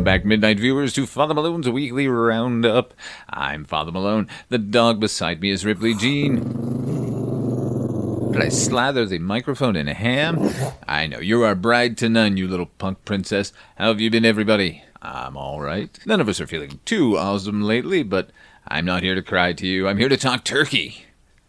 Welcome back, midnight viewers, to Father Malone's Weekly Roundup. I'm Father Malone. The dog beside me is Ripley Jean. Did I slather the microphone in ham? I know, you're our bride to none, you little punk princess. How have you been, everybody? I'm alright. None of us are feeling too awesome lately, but I'm not here to cry to you. I'm here to talk turkey.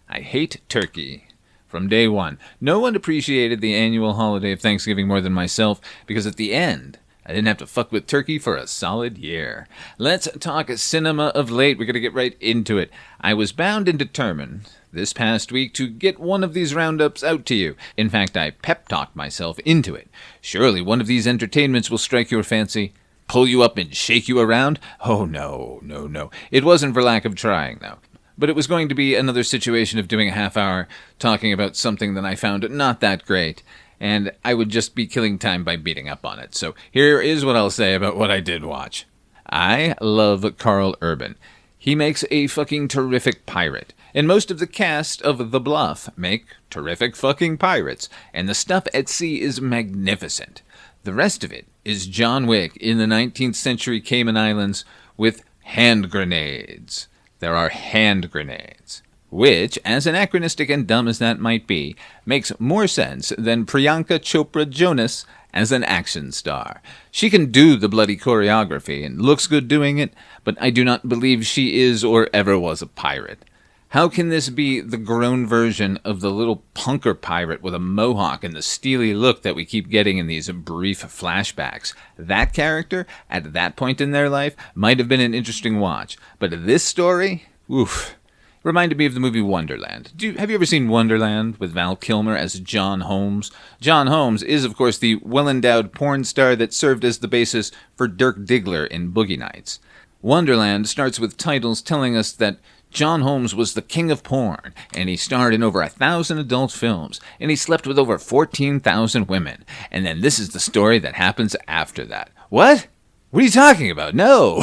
I hate turkey. From day one, no one appreciated the annual holiday of Thanksgiving more than myself, because at the end, I didn't have to fuck with turkey for a solid year. Let's talk cinema of late. We're going to get right into it. I was bound and determined this past week to get one of these roundups out to you. In fact, I pep-talked myself into it. Surely one of these entertainments will strike your fancy, pull you up and shake you around? Oh, no. It wasn't for lack of trying, though. But it was going to be another situation of doing a half hour talking about something that I found not that great, and I would just be killing time by beating up on it. So here is what I'll say about what I did watch. I love Karl Urban. He makes a fucking terrific pirate, and most of the cast of The Bluff make terrific fucking pirates, and the stuff at sea is magnificent. The rest of it is John Wick in the 19th century Cayman Islands with hand grenades. There are hand grenades, which, as anachronistic and dumb as that might be, makes more sense than Priyanka Chopra Jonas as an action star. She can do the bloody choreography and looks good doing it, but I do not believe she is or ever was a pirate. How can this be the grown version of the little punker pirate with a mohawk and the steely look that we keep getting in these brief flashbacks? That character, at that point in their life, might have been an interesting watch. But this story, oof, reminded me of the movie Wonderland. Have you ever seen Wonderland with Val Kilmer as John Holmes? John Holmes is, of course, the well-endowed porn star that served as the basis for Dirk Diggler in Boogie Nights. Wonderland starts with titles telling us that John Holmes was the king of porn, and he starred in over 1,000 adult films, and he slept with over 14,000 women. And then this is the story that happens after that. What? What are you talking about? No!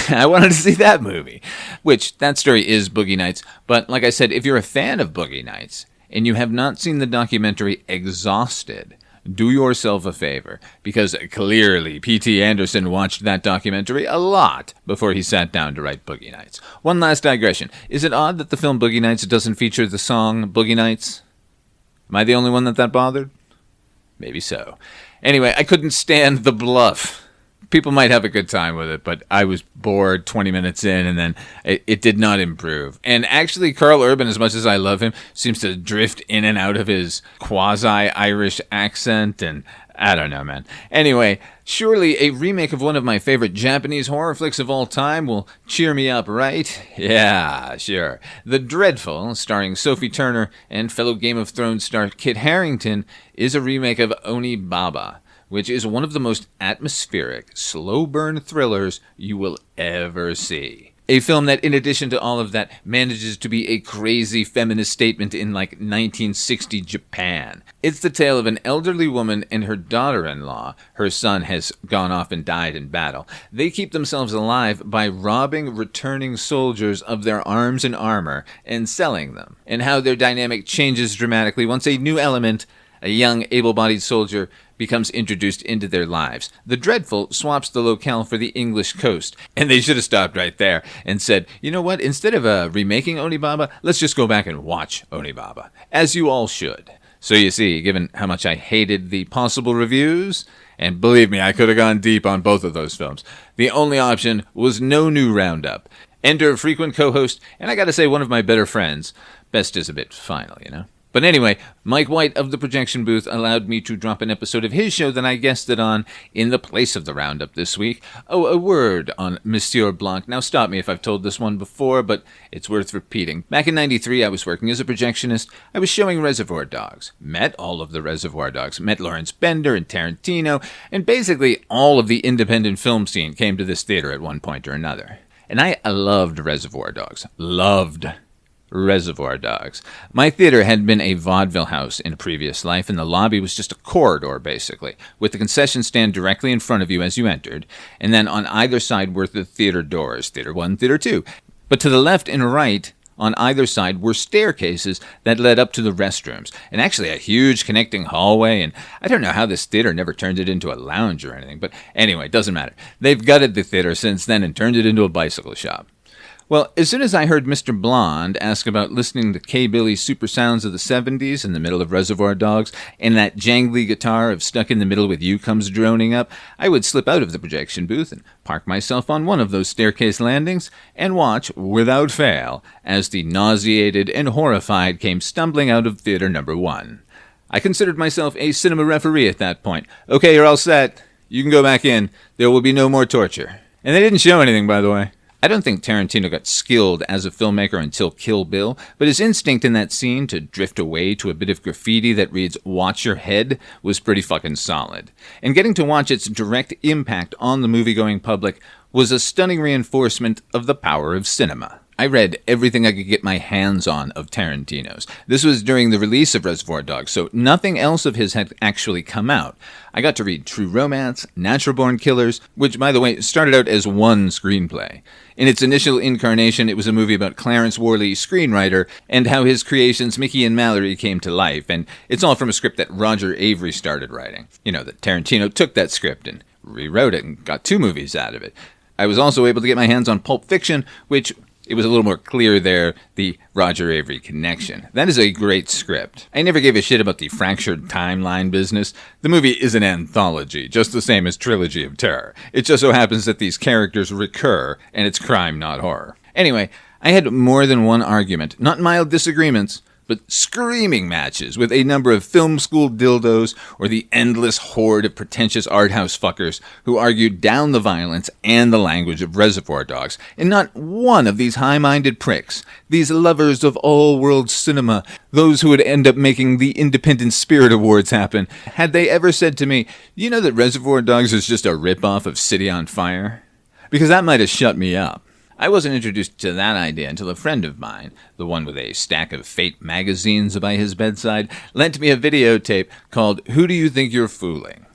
I wanted to see that movie. Which, that story is Boogie Nights, but like I said, if you're a fan of Boogie Nights, and you have not seen the documentary Exhausted, do yourself a favor, because clearly P.T. Anderson watched that documentary a lot before he sat down to write Boogie Nights. One last digression. Is it odd that the film Boogie Nights doesn't feature the song Boogie Nights? Am I the only one that bothered? Maybe so. Anyway, I couldn't stand The Bluff. People might have a good time with it, but I was bored 20 minutes in, and then it did not improve. And actually, Karl Urban, as much as I love him, seems to drift in and out of his quasi-Irish accent, and I don't know, man. Anyway, surely a remake of one of my favorite Japanese horror flicks of all time will cheer me up, right? Yeah, sure. The Dreadful, starring Sophie Turner and fellow Game of Thrones star Kit Harington, is a remake of Onibaba, which is one of the most atmospheric, slow-burn thrillers you will ever see. A film that, in addition to all of that, manages to be a crazy feminist statement in, 1960 Japan. It's the tale of an elderly woman and her daughter-in-law. Her son has gone off and died in battle. They keep themselves alive by robbing returning soldiers of their arms and armor and selling them, and how their dynamic changes dramatically once a new element, a young, able-bodied soldier, becomes introduced into their lives. The Dreadful swaps the locale for the English coast, and they should have stopped right there and said, you know what, instead of remaking Onibaba, let's just go back and watch Onibaba, as you all should. So you see, given how much I hated the possible reviews, and believe me, I could have gone deep on both of those films, the only option was no new Roundup. Enter a frequent co-host, and I gotta say, one of my better friends. Best is a bit final, you know? But anyway, Mike White of the Projection Booth allowed me to drop an episode of his show that I guested on in the place of the Roundup this week. Oh, a word on Monsieur Blanc. Now stop me if I've told this one before, but it's worth repeating. Back in '93, I was working as a projectionist. I was showing Reservoir Dogs. Met all of the Reservoir Dogs. Met Lawrence Bender and Tarantino. And basically all of the independent film scene came to this theater at one point or another. And I loved Reservoir Dogs. Loved Reservoir Dogs. My theater had been a vaudeville house in a previous life, and the lobby was just a corridor, basically, with the concession stand directly in front of you as you entered, and then on either side were the theater doors, Theater 1, Theater 2. But to the left and right, On either side were staircases that led up to the restrooms, and actually a huge connecting hallway, and I don't know how this theater never turned it into a lounge or anything, but anyway, it doesn't matter. They've gutted the theater since then and turned it into a bicycle shop. Well, as soon as I heard Mr. Blonde ask about listening to K-Billy's super sounds of the 70s in the middle of Reservoir Dogs, and that jangly guitar of Stuck in the Middle with You comes droning up, I would slip out of the projection booth and park myself on one of those staircase landings and watch, without fail, as the nauseated and horrified came stumbling out of theater number 1. I considered myself a cinema referee at that point. Okay, you're all set. You can go back in. There will be no more torture. And they didn't show anything, by the way. I don't think Tarantino got skilled as a filmmaker until Kill Bill, but his instinct in that scene to drift away to a bit of graffiti that reads, "Watch your head," was pretty fucking solid. And getting to watch its direct impact on the movie-going public was a stunning reinforcement of the power of cinema. I read everything I could get my hands on of Tarantino's. This was during the release of Reservoir Dogs, so nothing else of his had actually come out. I got to read True Romance, Natural Born Killers, which, by the way, started out as one screenplay. In its initial incarnation, it was a movie about Clarence Worley, screenwriter, and how his creations Mickey and Mallory came to life, and it's all from a script that Roger Avery started writing. You know, that Tarantino took that script and rewrote it and got 2 movies out of it. I was also able to get my hands on Pulp Fiction, which... it was a little more clear there, the Roger Avery connection. That is a great script. I never gave a shit about the fractured timeline business. The movie is an anthology, just the same as Trilogy of Terror. It just so happens that these characters recur, and it's crime, not horror. Anyway, I had more than one argument, not mild disagreements, but screaming matches with a number of film school dildos or the endless horde of pretentious art house fuckers who argued down the violence and the language of Reservoir Dogs. And not one of these high-minded pricks, these lovers of all-world cinema, those who would end up making the Independent Spirit Awards happen, had they ever said to me, "You know that Reservoir Dogs is just a rip-off of City on Fire?" Because that might have shut me up. I wasn't introduced to that idea until a friend of mine, the one with a stack of Fate magazines by his bedside, lent me a videotape called Who Do You Think You're Fooling?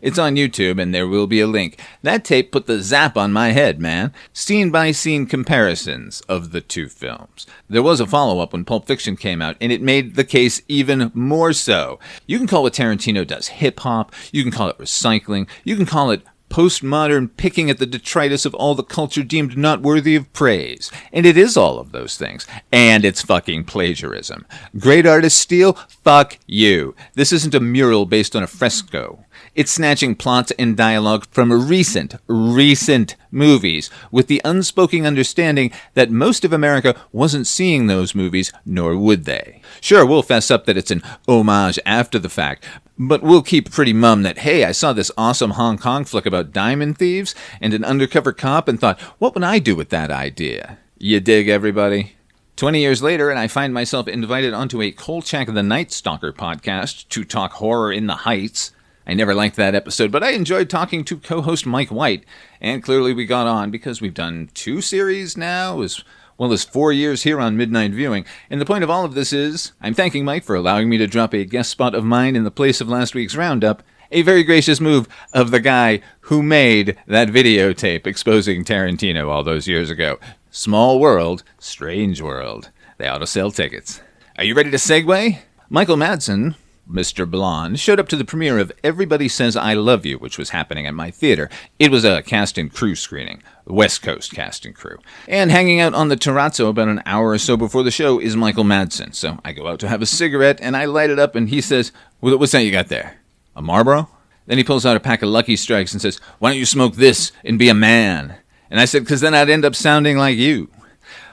It's on YouTube, and there will be a link. That tape put the zap on my head, man. Scene-by-scene comparisons of the 2 films. There was a follow-up when Pulp Fiction came out, and it made the case even more so. You can call what Tarantino does hip-hop, you can call it recycling, you can call it postmodern picking at the detritus of all the culture deemed not worthy of praise. And it is all of those things. And it's fucking plagiarism. Great artists steal? Fuck you. This isn't a mural based on a fresco. It's snatching plots and dialogue from recent movies with the unspoken understanding that most of America wasn't seeing those movies, nor would they. Sure, we'll fess up that it's an homage after the fact, but we'll keep pretty mum that, hey, I saw this awesome Hong Kong flick about diamond thieves and an undercover cop and thought, what would I do with that idea? You dig, everybody? 20 years later, and I find myself invited onto a Kolchak the Night Stalker podcast to talk horror in the Heights. I never liked that episode, but I enjoyed talking to co-host Mike White, and clearly we got on because we've done 2 series now, as well as 4 years here on Midnight Viewing. And the point of all of this is, I'm thanking Mike for allowing me to drop a guest spot of mine in the place of last week's Roundup, a very gracious move of the guy who made that videotape exposing Tarantino all those years ago. Small world, strange world. They ought to sell tickets. Are you ready to segue? Michael Madsen, Mr. Blonde, showed up to the premiere of Everybody Says I Love You, which was happening at my theater. It was a cast and crew screening, West Coast cast and crew. And hanging out on the terrazzo about an hour or so before the show is Michael Madsen. So I go out to have a cigarette, and I light it up, and he says, "What's that you got there? A Marlboro?" Then he pulls out a pack of Lucky Strikes and says, "Why don't you smoke this and be a man?" And I said, "'Cause then I'd end up sounding like you."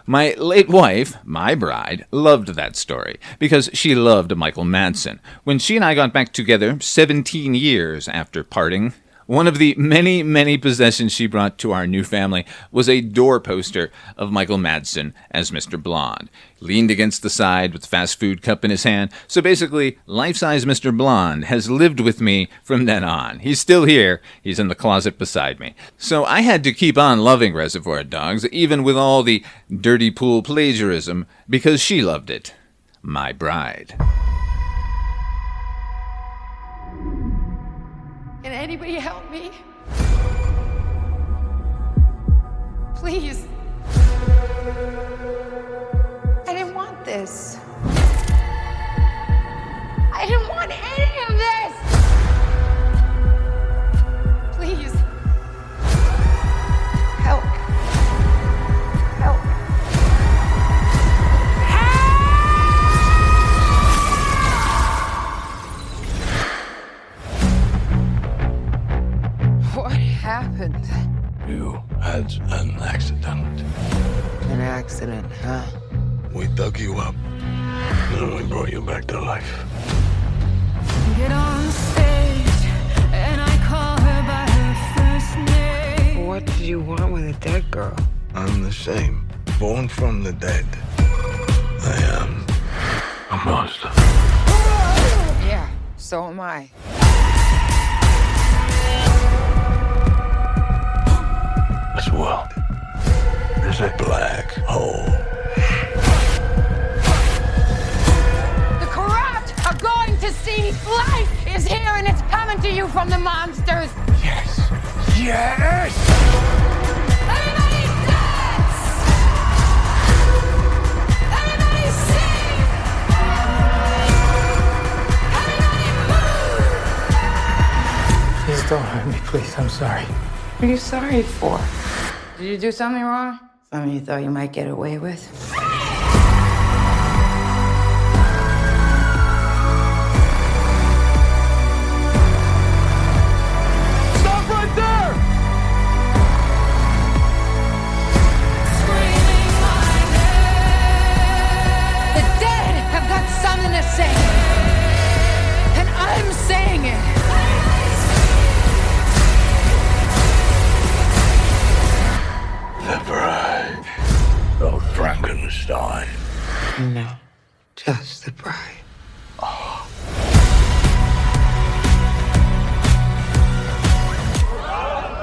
My late wife, my bride, loved that story because she loved Michael Madsen. When she and I got back together 17 years after parting, one of the many, many possessions she brought to our new family was a door poster of Michael Madsen as Mr. Blonde. Leaned against the side with the fast food cup in his hand. So basically, life-size Mr. Blonde has lived with me from then on. He's still here. He's in the closet beside me. So I had to keep on loving Reservoir Dogs, even with all the dirty pool plagiarism, because she loved it. My bride. Can anybody help me? Please. this. I didn't want any of this! Please. Help. Help. What happened? You had an accident. An accident, huh? We dug you up, and we brought you back to life. Get on stage, and I call her by her first name. What did you want with a dead girl? I'm the same, born from the dead. I am a monster. Yeah, so am I. This world is a black hole. The corrupt are going to see life is here and it's coming to you from the monsters. Yes! Yes! Everybody dance! Everybody sing! Everybody move! Please don't hurt me, please. I'm sorry. What are you sorry for? Did you do something wrong? Something you thought you might get away with? Stop right there! Screaming my name. The dead have got something to say. And I'm saying it. The Bride of Frankenstein. No, just the bride.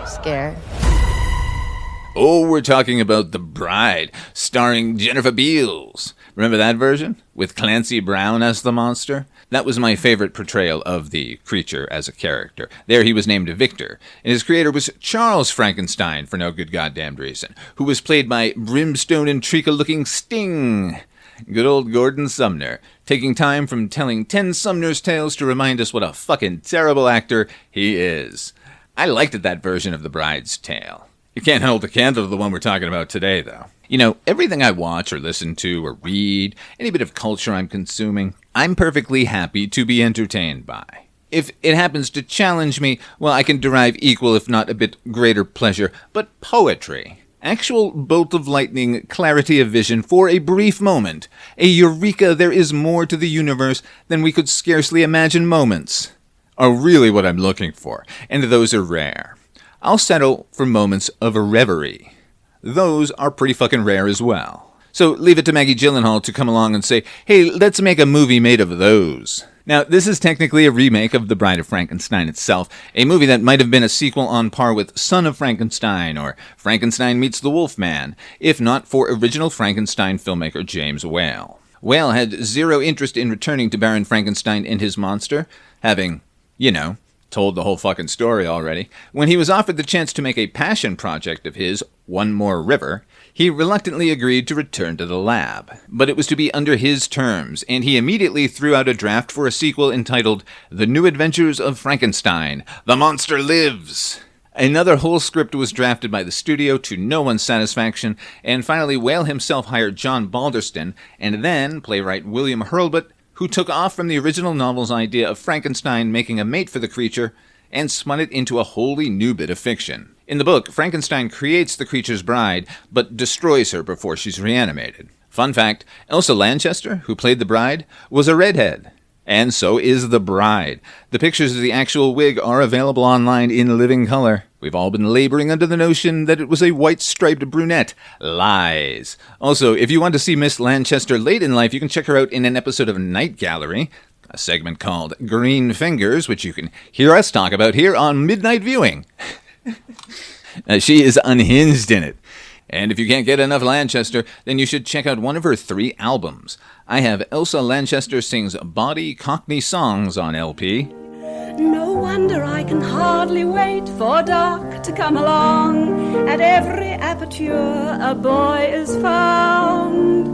Scared? Oh, we're talking about The Bride, starring Jennifer Beals. Remember that version? With Clancy Brown as the monster? That was my favorite portrayal of the creature as a character. There he was named Victor, and his creator was Charles Frankenstein, for no good goddamned reason, who was played by brimstone and treacle-looking Sting. Good old Gordon Sumner, taking time from telling 10 Sumner's tales to remind us what a fucking terrible actor he is. I liked that version of The Bride's tale. You can't hold a candle to the one we're talking about today, though. You know, everything I watch or listen to or read, any bit of culture I'm consuming, I'm perfectly happy to be entertained by. If it happens to challenge me, well, I can derive equal, if not a bit greater pleasure. But poetry, actual bolt of lightning, clarity of vision for a brief moment, a eureka, there is more to the universe than we could scarcely imagine moments, are really what I'm looking for, and those are rare. I'll settle for moments of reverie. Those are pretty fucking rare as well. So leave it to Maggie Gyllenhaal to come along and say, hey, let's make a movie made of those. Now, this is technically a remake of The Bride of Frankenstein itself, a movie that might have been a sequel on par with Son of Frankenstein or Frankenstein Meets the Wolfman, if not for original Frankenstein filmmaker James Whale. Whale had zero interest in returning to Baron Frankenstein and his monster, having, told the whole fucking story already. When he was offered the chance to make a passion project of his, One More River, he reluctantly agreed to return to the lab. But it was to be under his terms, and he immediately threw out a draft for a sequel entitled The New Adventures of Frankenstein, The Monster Lives. Another whole script was drafted by the studio to no one's satisfaction, and finally Whale himself hired John Balderston, and then playwright William Hurlbut, who took off from the original novel's idea of Frankenstein making a mate for the creature and spun it into a wholly new bit of fiction. In the book, Frankenstein creates the creature's bride, but destroys her before she's reanimated. Fun fact, Elsa Lanchester, who played the bride, was a redhead. And so is the bride. The pictures of the actual wig are available online in living color. We've all been laboring under the notion that it was a white-striped brunette. Lies. Also, if you want to see Miss Lanchester late in life, you can check her out in an episode of Night Gallery, a segment called Green Fingers, which you can hear us talk about here on Midnight Viewing. She is unhinged in it. And if you can't get enough Lanchester, then you should check out one of her 3 albums. I have Elsa Lanchester Sings Bawdy Cockney Songs on LP. No wonder I can hardly wait for dark to come along. At every aperture a boy is found,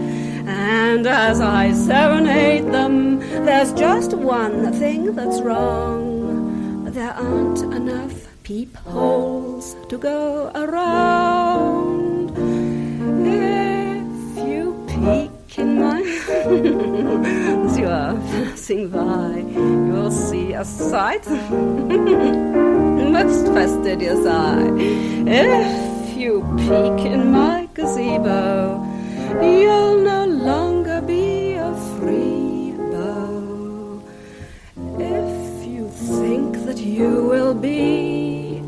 And as I serenade them, there's just one thing that's wrong. There aren't enough peepholes to go around. If you peek in my... as you are passing by, you'll see a sight. Most fastidious eye. If you peek in my gazebo, you'll no longer be a free beau. If you think that you will be,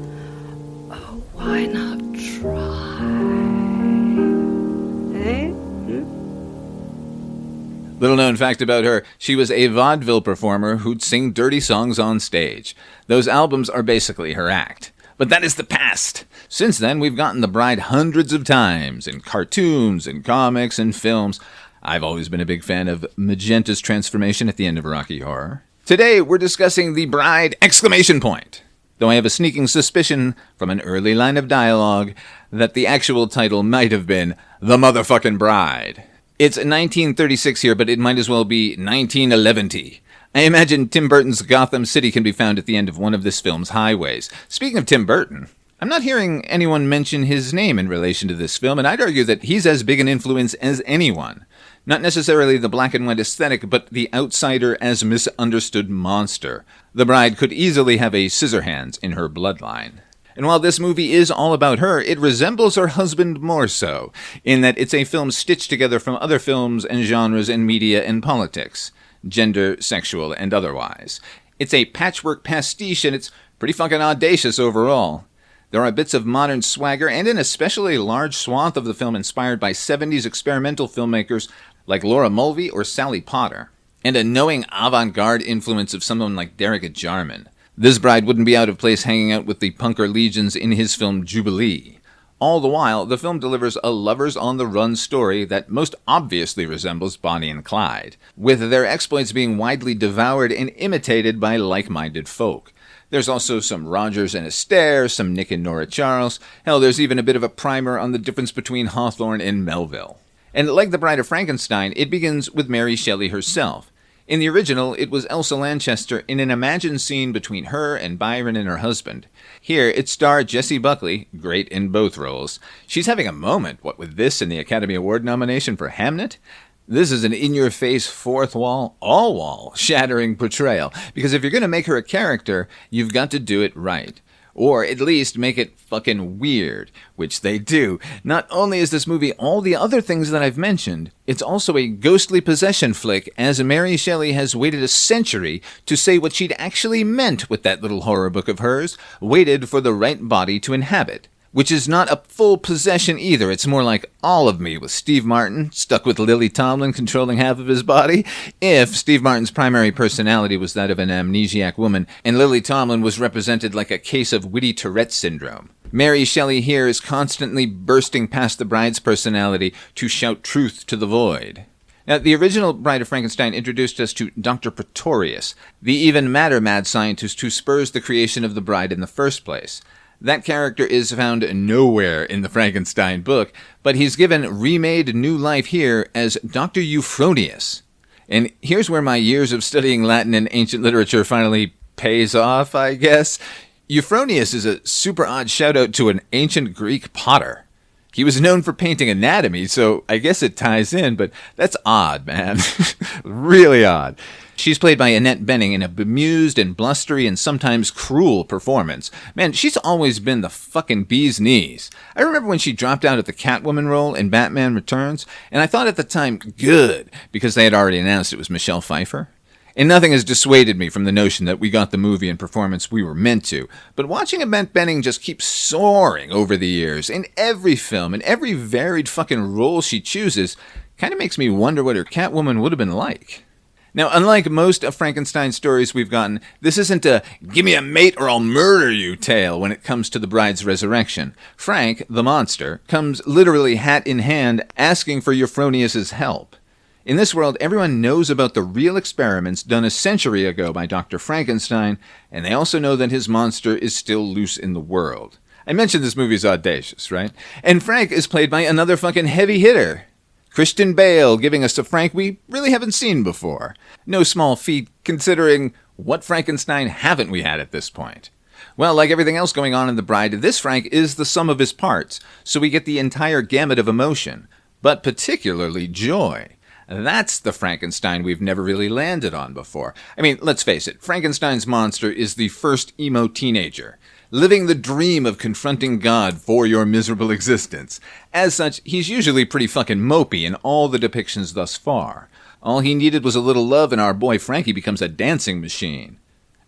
oh, why not try? Eh? Little known fact about her, she was a vaudeville performer who'd sing dirty songs on stage. Those albums are basically her act. But that is the past. Since then, we've gotten the bride hundreds of times, in cartoons, in comics, and films. I've always been a big fan of Magenta's transformation at the end of Rocky Horror. Today, we're discussing the bride! Though I have a sneaking suspicion from an early line of dialogue that the actual title might have been The Motherfucking Bride. It's 1936 here, but it might as well be 1911. I imagine Tim Burton's Gotham City can be found at the end of one of this film's highways. Speaking of Tim Burton, I'm not hearing anyone mention his name in relation to this film, and I'd argue that he's as big an influence as anyone. Not necessarily the black and white aesthetic, but the outsider as misunderstood monster. The bride could easily have a Scissorhands in her bloodline. And while this movie is all about her, it resembles her husband more so, in that it's a film stitched together from other films and genres in media and politics. Gender, sexual, and otherwise. It's a patchwork pastiche, and it's pretty fucking audacious overall. There are bits of modern swagger, and an especially large swath of the film inspired by 70s experimental filmmakers like Laura Mulvey or Sally Potter, and a knowing avant-garde influence of someone like Derek Jarman. This bride wouldn't be out of place hanging out with the punker legions in his film Jubilee. All the while, the film delivers a lovers-on-the-run story that most obviously resembles Bonnie and Clyde, with their exploits being widely devoured and imitated by like-minded folk. There's also some Rogers and Astaire, some Nick and Nora Charles. Hell, there's even a bit of a primer on the difference between Hawthorne and Melville. And like The Bride of Frankenstein, it begins with Mary Shelley herself. In the original, it was Elsa Lanchester in an imagined scene between her and Byron and her husband. Here, it starred Jessie Buckley, great in both roles. She's having a moment, what with this and the Academy Award nomination for Hamnet. This is an in-your-face, fourth wall, all-wall, shattering portrayal. Because if you're going to make her a character, you've got to do it right. Or at least make it fucking weird, which they do. Not only is this movie all the other things that I've mentioned, it's also a ghostly possession flick, as Mary Shelley has waited a century to say what she'd actually meant with that little horror book of hers, waited for the right body to inhabit. Which is not a full possession either. It's more like All of Me with Steve Martin, stuck with Lily Tomlin controlling half of his body. If Steve Martin's primary personality was that of an amnesiac woman, and Lily Tomlin was represented like a case of witty Tourette syndrome. Mary Shelley here is constantly bursting past the bride's personality to shout truth to the void. Now, the original Bride of Frankenstein introduced us to Dr. Pretorius, the even madder mad scientist who spurs the creation of the bride in the first place. That character is found nowhere in the Frankenstein book, but he's given remade new life here as Dr. Euphronius. And here's where my years of studying Latin and ancient literature finally pays off, I guess. Euphronius is a super odd shout-out to an ancient Greek potter. He was known for painting anatomy, so I guess it ties in, but that's odd, man. Really odd. She's played by Annette Benning in a bemused and blustery and sometimes cruel performance. Man, she's always been the fucking bee's knees. I remember when she dropped out of the Catwoman role in Batman Returns, and I thought at the time, good, because they had already announced it was Michelle Pfeiffer. And nothing has dissuaded me from the notion that we got the movie and performance we were meant to. But watching Annette Benning just keep soaring over the years, in every film, in every varied fucking role she chooses, kind of makes me wonder what her Catwoman would have been like. Now, unlike most of Frankenstein's stories we've gotten, this isn't a "give me a mate or I'll murder you" tale when it comes to the bride's resurrection. Frank, the monster, comes literally hat in hand asking for Euphronius' help. In this world, everyone knows about the real experiments done a century ago by Dr. Frankenstein, and they also know that his monster is still loose in the world. I mentioned this movie's audacious, right? And Frank is played by another fucking heavy hitter. Christian Bale giving us a Frank we really haven't seen before. No small feat, considering what Frankenstein haven't we had at this point? Well, like everything else going on in The Bride, this Frank is the sum of his parts, so we get the entire gamut of emotion, but particularly joy. That's the Frankenstein we've never really landed on before. I mean, let's face it, Frankenstein's monster is the first emo teenager, living the dream of confronting God for your miserable existence. As such, he's usually pretty fucking mopey in all the depictions thus far. All he needed was a little love and our boy Frankie becomes a dancing machine.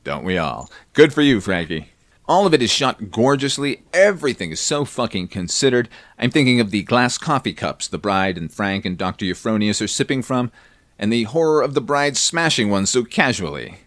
Don't we all? Good for you, Frankie. All of it is shot gorgeously. Everything is so fucking considered. I'm thinking of the glass coffee cups the bride and Frank and Dr. Euphonius are sipping from, and the horror of the bride smashing one so casually.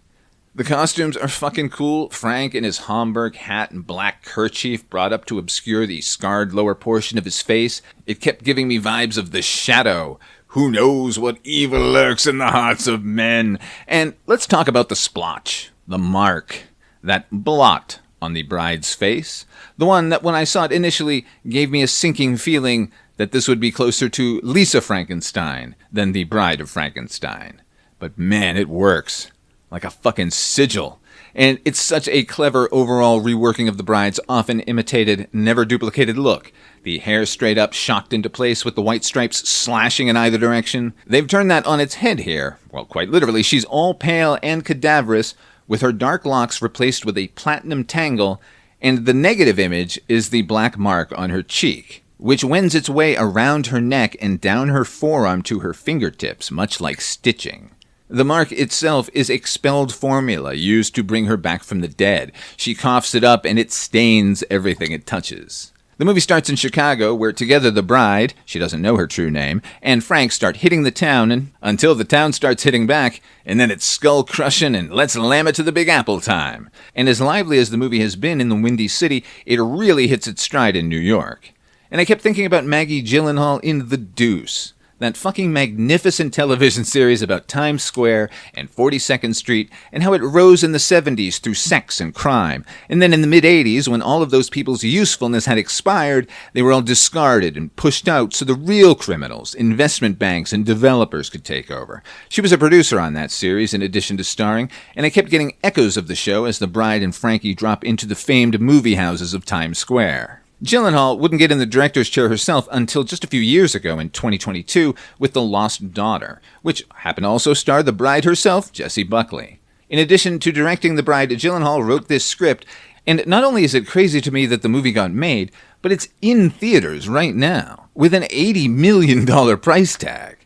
The costumes are fucking cool. Frank in his Homburg hat and black kerchief brought up to obscure the scarred lower portion of his face. It kept giving me vibes of The Shadow. Who knows what evil lurks in the hearts of men? And let's talk about the splotch, the mark, that blot on the bride's face, the one that when I saw it initially gave me a sinking feeling that this would be closer to Lisa Frankenstein than the Bride of Frankenstein. But man, it works. Like a fucking sigil. And it's such a clever overall reworking of the bride's often imitated, never duplicated look. The hair straight up, shocked into place with the white stripes slashing in either direction. They've turned that on its head here. Well, quite literally, she's all pale and cadaverous, with her dark locks replaced with a platinum tangle, and the negative image is the black mark on her cheek, which wends its way around her neck and down her forearm to her fingertips, much like stitching. The mark itself is expelled formula used to bring her back from the dead. She coughs it up and it stains everything it touches. The movie starts in Chicago, where together the bride, she doesn't know her true name, and Frank start hitting the town, and until the town starts hitting back, and then it's skull-crushing and let's lamb it to the Big Apple time. And as lively as the movie has been in the Windy City, it really hits its stride in New York. And I kept thinking about Maggie Gyllenhaal in The Deuce. That fucking magnificent television series about Times Square and 42nd Street and how it rose in the 70s through sex and crime. And then in the mid-80s, when all of those people's usefulness had expired, they were all discarded and pushed out so the real criminals, investment banks, and developers could take over. She was a producer on that series in addition to starring, and I kept getting echoes of the show as the bride and Frankie drop into the famed movie houses of Times Square. Gyllenhaal wouldn't get in the director's chair herself until just a few years ago in 2022 with The Lost Daughter, which happened to also star the bride herself, Jessie Buckley. In addition to directing The Bride, Gyllenhaal wrote this script, and not only is it crazy to me that the movie got made, but it's in theaters right now, with an $80 million price tag.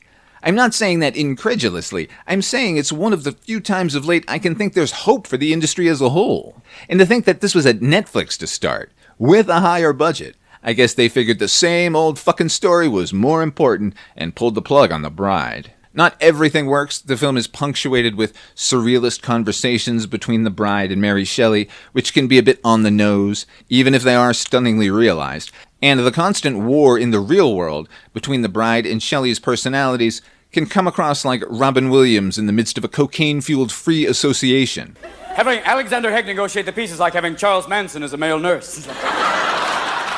I'm not saying that incredulously. I'm saying it's one of the few times of late I can think there's hope for the industry as a whole. And to think that this was at Netflix to start, with a higher budget, I guess they figured the same old fucking story was more important and pulled the plug on The Bride. Not everything works. The film is punctuated with surrealist conversations between the bride and Mary Shelley, which can be a bit on the nose, even if they are stunningly realized. And the constant war in the real world between the bride and Shelley's personalities can come across like Robin Williams in the midst of a cocaine-fueled free association. Having Alexander Haig negotiate the piece is like having Charles Manson as a male nurse. You're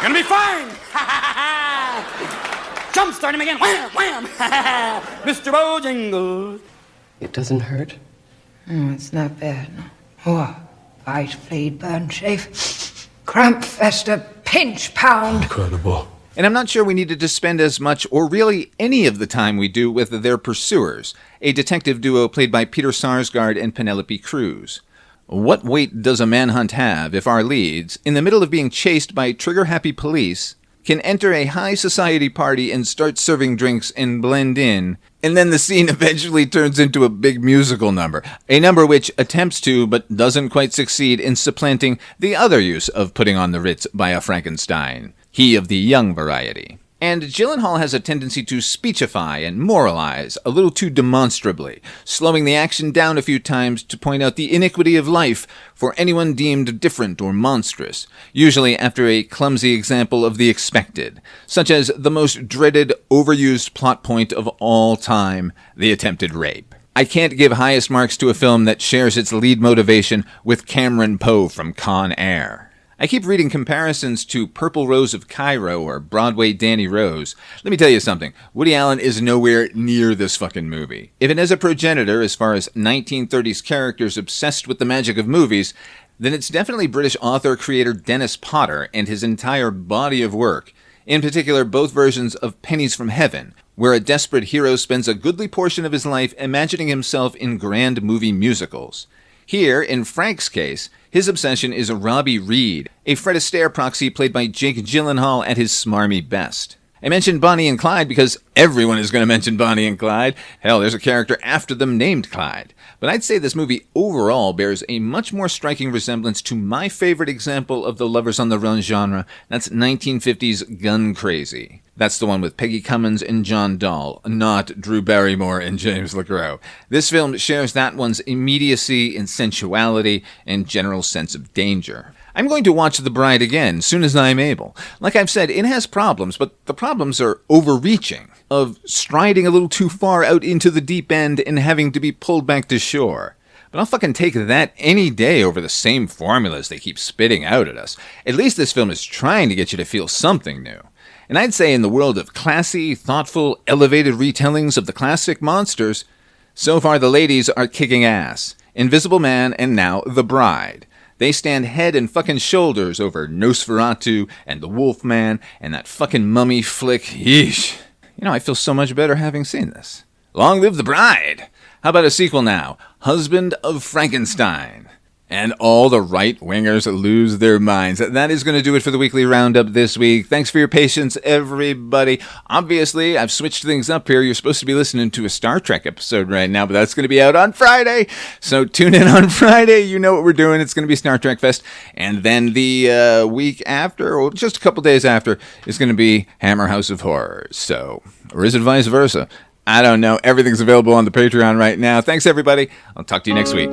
gonna be fine! Jumpstart him again! Wham! Wham! Mr. Bojangles! It doesn't hurt? Oh, it's not bad. Oh, bite, bleed, burn, chafe, cramp, fester, pinch, pound. Incredible. And I'm not sure we needed to spend as much, or really any of the time we do, with their pursuers, a detective duo played by Peter Sarsgaard and Penelope Cruz. What weight does a manhunt have if our leads, in the middle of being chased by trigger-happy police, can enter a high society party and start serving drinks and blend in, and then the scene eventually turns into a big musical number, a number which attempts to but doesn't quite succeed in supplanting the other use of putting on the Ritz by a Frankenstein, he of the young variety. And Gyllenhaal has a tendency to speechify and moralize a little too demonstrably, slowing the action down a few times to point out the iniquity of life for anyone deemed different or monstrous, usually after a clumsy example of the expected, such as the most dreaded, overused plot point of all time, the attempted rape. I can't give highest marks to a film that shares its lead motivation with Cameron Poe from Con Air. I keep reading comparisons to Purple Rose of Cairo or Broadway Danny Rose. Let me tell you something. Woody Allen is nowhere near this fucking movie. If it has a progenitor as far as 1930s characters obsessed with the magic of movies, then it's definitely British author-creator Dennis Potter and his entire body of work. In particular, both versions of Pennies from Heaven, where a desperate hero spends a goodly portion of his life imagining himself in grand movie musicals. Here, in Frank's case, his obsession is Robbie Reed, a Fred Astaire proxy played by Jake Gyllenhaal at his smarmy best. I mentioned Bonnie and Clyde because everyone is going to mention Bonnie and Clyde. Hell, there's a character after them named Clyde. But I'd say this movie overall bears a much more striking resemblance to my favorite example of the Lovers on the Run genre. That's 1950s Gun Crazy. That's the one with Peggy Cummins and John Dahl, not Drew Barrymore and James LeGros. This film shares that one's immediacy and sensuality and general sense of danger. I'm going to watch The Bride again soon as I'm able. Like I've said, it has problems, but the problems are overreaching, of striding a little too far out into the deep end and having to be pulled back to shore. But I'll fucking take that any day over the same formulas they keep spitting out at us. At least this film is trying to get you to feel something new. And I'd say in the world of classy, thoughtful, elevated retellings of the classic monsters, so far the ladies are kicking ass. Invisible Man and now The Bride. They stand head and fucking shoulders over Nosferatu and The Wolfman and that fucking mummy flick. Yeesh. You know, I feel so much better having seen this. Long live The Bride! How about a sequel now? Husband of Frankenstein. And all the right-wingers lose their minds. That is going to do it for the weekly roundup this week. Thanks for your patience, everybody. Obviously, I've switched things up here. You're supposed to be listening to a Star Trek episode right now, but that's going to be out on Friday. So tune in on Friday. You know what we're doing. It's going to be Star Trek Fest. And then the week after, or just a couple days after, is going to be Hammer House of Horrors. So, or is it vice versa? I don't know. Everything's available on the Patreon right now. Thanks, everybody. I'll talk to you next week.